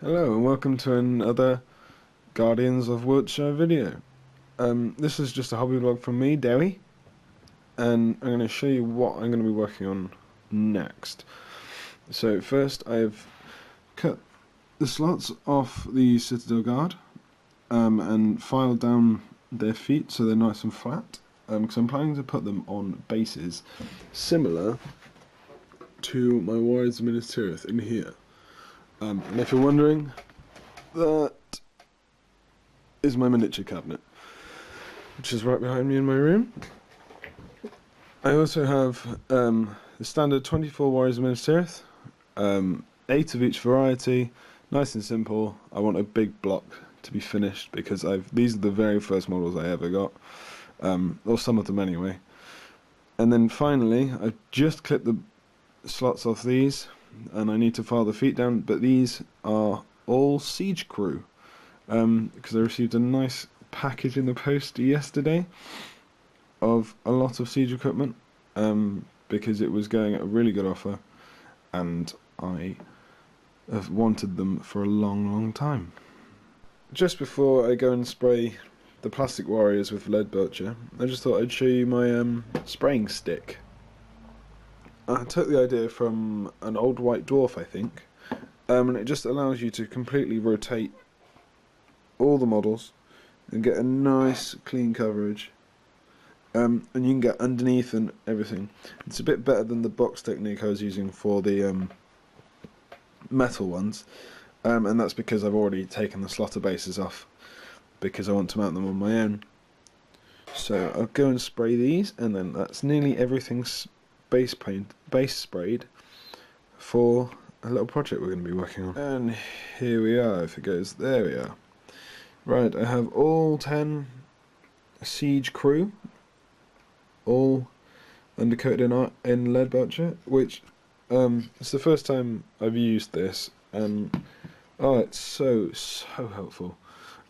Hello and welcome to another Guardians of Wilt-Shire video. This is just a hobby vlog from me, Dewi, and I'm going to show you what I'm going to be working on next. So first I've cut the slots off the Citadel Guard and filed down their feet so they're nice and flat, because I'm planning to put them on bases similar to my Warriors of Minas Tirith in here. And if you're wondering, that is my miniature cabinet, which is right behind me in my room. I also have the standard 24 Warriors of Minas Tirith, 8 of each variety, nice and simple. I want a big block to be finished because these are the very first models I ever got, or some of them anyway. And then finally, I just clipped the slots off these, and I need to file the feet down, but these are all siege crew, because I received a nice package in the post yesterday of a lot of siege equipment, because it was going at a really good offer and I have wanted them for a long time. Just before I go and spray the plastic warriors with lead belcher, I just thought I'd show you my spraying stick. I took the idea from an old white dwarf, I think, and it just allows you to completely rotate all the models and get a nice clean coverage, and you can get underneath and everything. It's a bit better than the box technique I was using for the metal ones, and that's because I've already taken the slotter bases off because I want to mount them on my own. So I'll go and spray these, and then that's nearly everything's base sprayed for a little project we're going to be working on. And here we are. If it goes, there we are. Right, I have all 10 siege crew, all undercoated in lead belcher, which it's the first time I've used this, and oh, it's so helpful.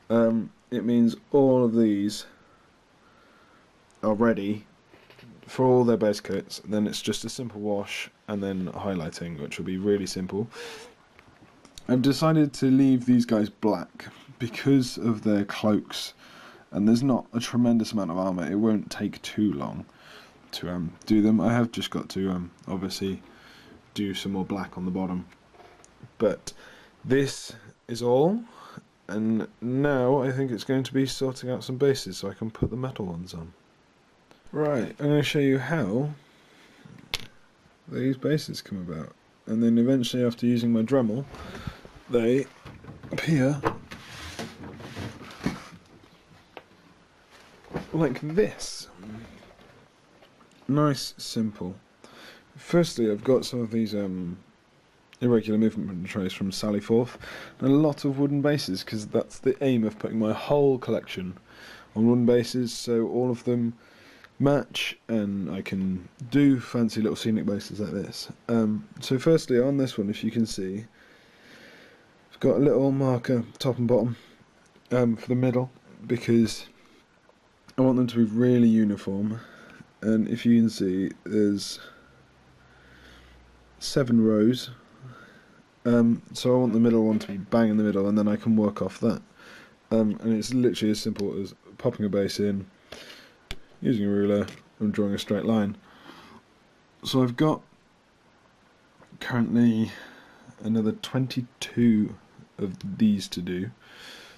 It means all of these are ready for all their base coats. Then it's just a simple wash and then highlighting, which will be really simple. I've decided to leave these guys black because of their cloaks, and there's not a tremendous amount of armour. It won't take too long to do them. I have just got to obviously do some more black on the bottom, but this is all, and now I think it's going to be sorting out some bases so I can put the metal ones on. Right, I'm going to show you how these bases come about, and then eventually, after using my Dremel, they appear like this. Nice, simple. Firstly, I've got some of these irregular movement trays from Sally Forth, and a lot of wooden bases, because that's the aim of putting my whole collection on wooden bases, so all of them match and I can do fancy little scenic bases like this. So firstly, on this one, if you can see, I've got a little marker top and bottom for the middle, because I want them to be really uniform, and if you can see, there's 7 rows, so I want the middle one to be bang in the middle, and then I can work off that, and it's literally as simple as popping a base in, using a ruler and drawing a straight line. So I've got currently another 22 of these to do.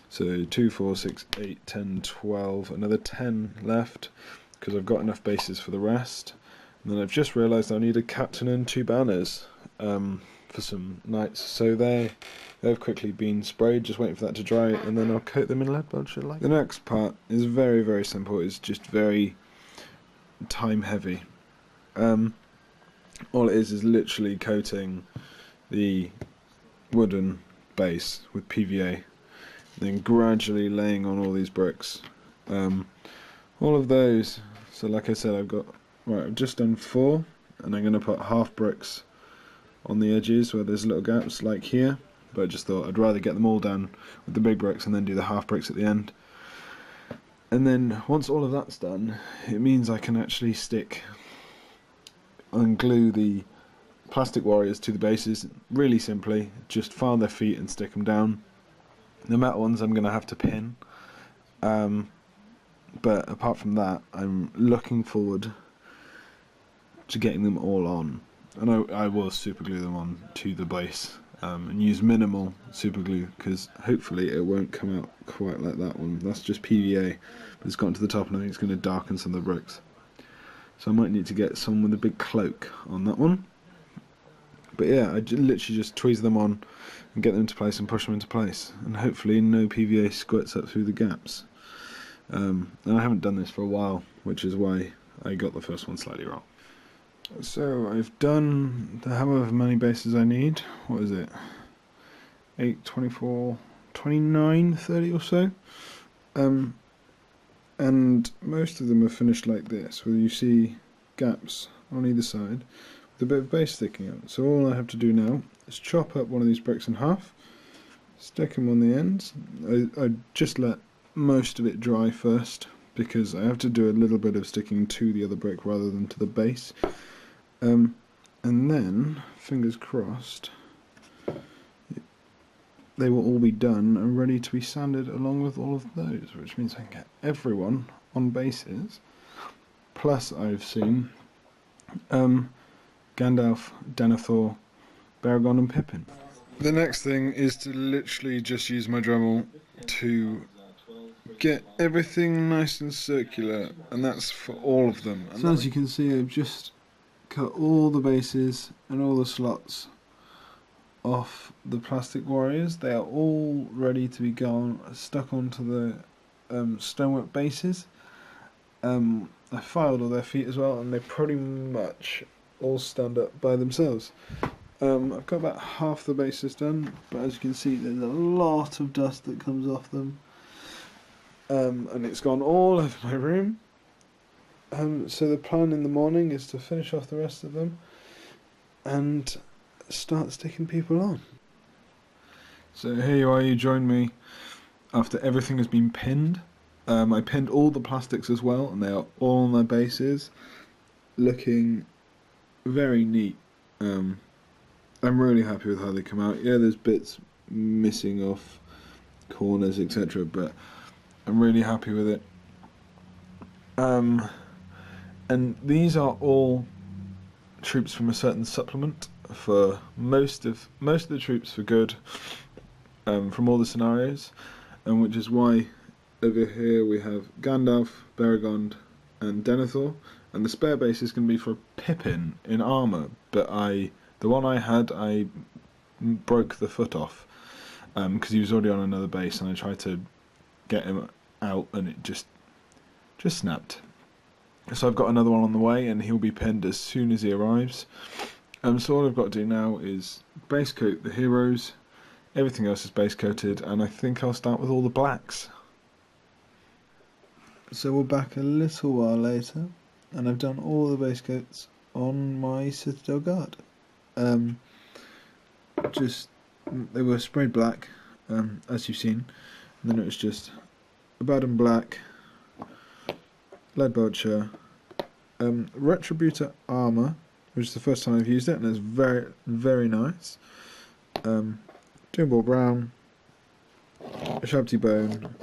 So 2, 4, 6, 8, 10, 12, another 10 left, because I've got enough bases for the rest. And then I've just realised I need a captain and 2 banners for some knights. So they've quickly been sprayed, just waiting for that to dry, and then I'll coat them in lead belcher like. The next part is very simple. It's just very time heavy. All it is literally coating the wooden base with PVA, then gradually laying on all these bricks. All of those. So like I said, I've just done 4, and I'm going to put half bricks on the edges where there's little gaps like here, but I just thought I'd rather get them all done with the big bricks and then do the half bricks at the end. And then once all of that's done, it means I can actually stick and glue the plastic warriors to the bases, really simply, just file their feet and stick them down. The metal ones I'm going to have to pin, but apart from that, I'm looking forward to getting them all on. And I will super glue them on to the base, and use minimal super glue, because hopefully it won't come out quite like that one. That's just PVA, but it's gotten to the top and I think it's going to darken some of the bricks. So I might need to get someone with a big cloak on that one. But yeah, I literally just tweeze them on and get them into place and push them into place, and hopefully no PVA squirts up through the gaps. And I haven't done this for a while, which is why I got the first one slightly wrong. So I've done however many bases I need. What is it? 8, 24, 29, 30 or so. And most of them are finished like this, where you see gaps on either side with a bit of base sticking out. So all I have to do now is chop up one of these bricks in half, stick them on the ends. I just let most of it dry first, because I have to do a little bit of sticking to the other brick rather than to the base. And then, fingers crossed, they will all be done and ready to be sanded along with all of those, which means I can get everyone on bases. Plus I've seen Gandalf, Denethor, Baragon and Pippin. The next thing is to literally just use my Dremel to get everything nice and circular, and that's for all of them. And so as you can see, I've just cut all the bases and all the slots off the plastic warriors. They are all ready to be stuck onto the stonework bases. I filed all their feet as well, and they pretty much all stand up by themselves. I've got about half the bases done, but as you can see, there's a lot of dust that comes off them, and it's gone all over my room. So the plan in the morning is to finish off the rest of them and start sticking people on. So here you are, you join me after everything has been pinned. I pinned all the plastics as well, and they are all on their bases, looking very neat. I'm really happy with how they come out. Yeah, there's bits missing off corners, etc., but I'm really happy with it. And these are all troops from a certain supplement. For most of the troops for good, from all the scenarios, and which is why over here we have Gandalf, Baragon and Denethor, and the spare base is going to be for Pippin in armour, but the one I had, I broke the foot off, because he was already on another base, and I tried to get him out and it just snapped. So I've got another one on the way, and he'll be pinned as soon as he arrives. So all I've got to do now is base coat the heroes, everything else is base coated, and I think I'll start with all the blacks. So we're back a little while later, and I've done all the base coats on my Citadel Guard. They were sprayed black, as you've seen, and then it was just Abaddon black, lead Wilt-Shire, Retributor armour, which is the first time I've used it, and it's very, very nice. Doomball brown, a Shabty bone,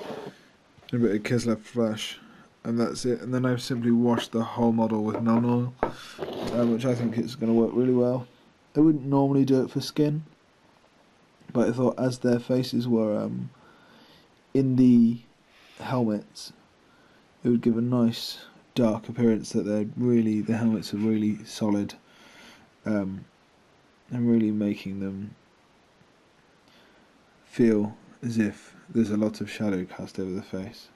a bit of Kislev flesh, and that's it. And then I've simply washed the whole model with non-oil, which I think is going to work really well. I wouldn't normally do it for skin, but I thought as their faces were in the helmets, it would give a nice dark appearance that the helmets are really solid, and really making them feel as if there's a lot of shadow cast over the face.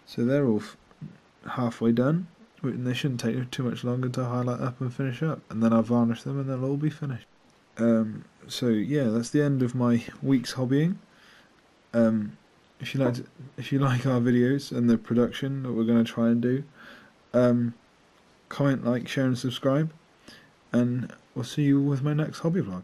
So they're all halfway done, and they shouldn't take too much longer to highlight up and finish up, and then I'll varnish them and they'll all be finished. So yeah, that's the end of my week's hobbying. If you like our videos and the production that we're going to try and do, comment, like, share and subscribe, and we'll see you with my next hobby vlog.